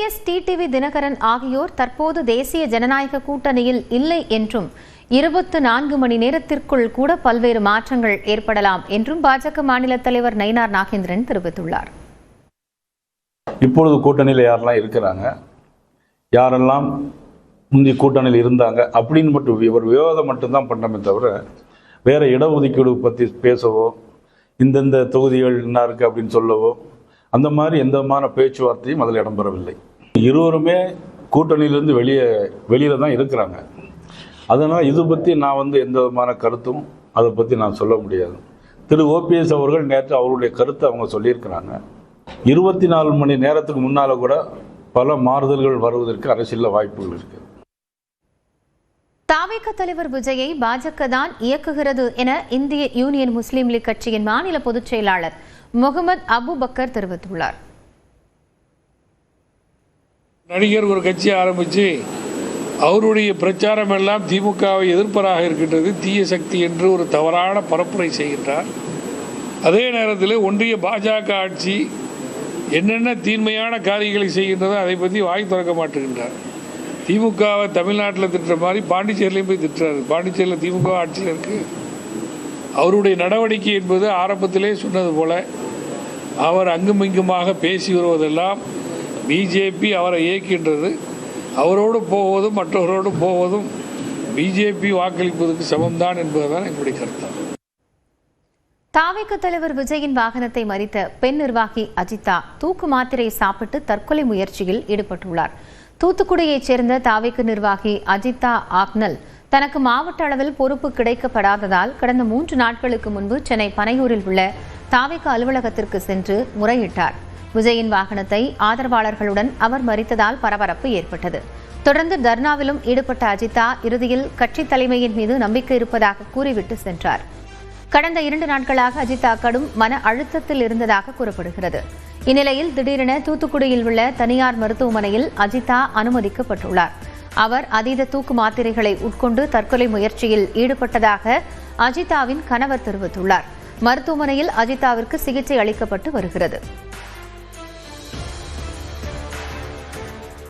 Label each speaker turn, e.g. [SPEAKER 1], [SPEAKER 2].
[SPEAKER 1] OPS TTV Dinakaran ஆகியோர் தற்போது தேசிய ஜனநாயக கூட்டணியில் இல்லை என்றும் 24 மணி நேரத்திற்குள் கூட பல்வேறு மாற்றங்கள் ஏற்படலாம் என்றும் பாஜக மாநில தலைவர் நயினார் நாகேந்திரன் தெரிவித்துள்ளார்.
[SPEAKER 2] இப்பொழுது கூட்டணியில் யாரெல்லாம் இருக்கிறாங்க, யாரெல்லாம் முந்தைய கூட்டணியில் இருந்தாங்க அப்படின்னு மட்டும் ஒரு விவாதம் மட்டும்தான் பண்ணமே தவிர வேற இடஒதுக்கீடு பற்றி பேசவோ இந்தந்த தொகுதிகள் என்ன இருக்கு அப்படின்னு சொல்லவோ அந்த மாதிரி எந்த விதமான பேச்சுவார்த்தையும் அதில் இடம்பெறவில்லை. இருவருமே கூட்டணியிலிருந்து வெளியில தான் இருக்கிறாங்க. அதனால் இது பற்றி நான் எந்த விதமான கருத்தும் அதை பற்றி நான் சொல்ல முடியாது. திரு OPS அவர்கள் நேற்று அவருடைய கருத்தை அவங்க சொல்லியிருக்கிறாங்க. 24 மணி நேரத்துக்கு முன்னால் கூட பல மாறுதல்கள் வருவதற்கு அரசியலில் வாய்ப்புகள் இருக்கு.
[SPEAKER 1] தாவேக தலைவர் விஜயை பாஜக தான் இயக்குகிறது என இந்திய யூனியன் முஸ்லீம் லீக் கட்சியின் மாநில பொதுச் செயலாளர் முகமது அபுபக்கர் தெரிவித்துள்ளார்.
[SPEAKER 3] நடிகர் ஒரு கட்சி ஆரம்பித்து அவருடைய பிரச்சாரம் எல்லாம் திமுகவை எதிர்ப்பதாக இருக்கின்றது, தீய சக்தி என்று ஒரு தவறான பரப்புரை செய்கின்றார். அதே நேரத்தில் ஒன்றிய பாஜக ஆட்சி என்னென்ன தீன்மையான காரியங்களை செய்கின்றதோ அதை பற்றி வாய் திறக்க மாட்டுகின்றார். திமுகவை தமிழ்நாட்டில் திட்டுற மாதிரி பாண்டிச்சேரியிலையும் போய் திட்டுறாரு. பாண்டிச்சேரியில் திமுக ஆட்சியில் இருக்குது. அவருடைய நடவடிக்கை என்பது ஆரம்பத்திலே சொன்னது போல அவர் அங்கும் இங்குமாக பேசி வருவதெல்லாம் பிஜேபி அவரை இயக்கின்றது. அவரோடு போவதும் மற்றவரோடு போவதும் பிஜேபி வாக்களிப்பதற்கு சமம்தான் என்பதுதான் எங்களுடைய கருத்து.
[SPEAKER 1] தாவேக தலைவர் விஜயின் வாகனத்தை மறித்த பெண் நிர்வாகி அஜிதா தூக்கு மாத்திரை சாப்பிட்டு தற்கொலை முயற்சியில் ஈடுபட்டுள்ளார். தூத்துக்குடியைச் சேர்ந்த தாவேக நிர்வாகி அஜிதா ஆக்னல் தனக்கு மாவட்ட அளவில் பொறுப்பு கிடைக்கப்படாததால் கடந்த 3 நாட்களுக்கு முன்பு சென்னை பனையூரில் உள்ள தாவேக அலுவலகத்திற்கு சென்று முறையிட்டார். விஜயின் வாகனத்தை ஆதரவாளர்களுடன் அவர் மறித்ததால் பரபரப்பு ஏற்பட்டது. தொடர்ந்து தர்ணாவிலும் ஈடுபட்ட அஜிதா இறுதியில் கட்சி தலைமையின் மீது நம்பிக்கை இருப்பதாக கூறிவிட்டு சென்றார். கடந்த 2 நாட்களாக அஜிதா கடும் மன அழுத்தத்தில் இருந்ததாக கூறப்படுகிறது. இந்நிலையில் திடீரென தூத்துக்குடியில் உள்ள தனியார் மருத்துவமனையில் அஜிதா அனுமதிக்கப்பட்டுள்ளார். அவர் அதீத தூக்கு மாத்திரைகளை உட்கொண்டு தற்கொலை முயற்சியில் ஈடுபட்டதாக அஜிதாவின் கணவர் தெரிவித்துள்ளார். மருத்துவமனையில் அஜிதாவிற்கு சிகிச்சை அளிக்கப்பட்டு வருகிறது.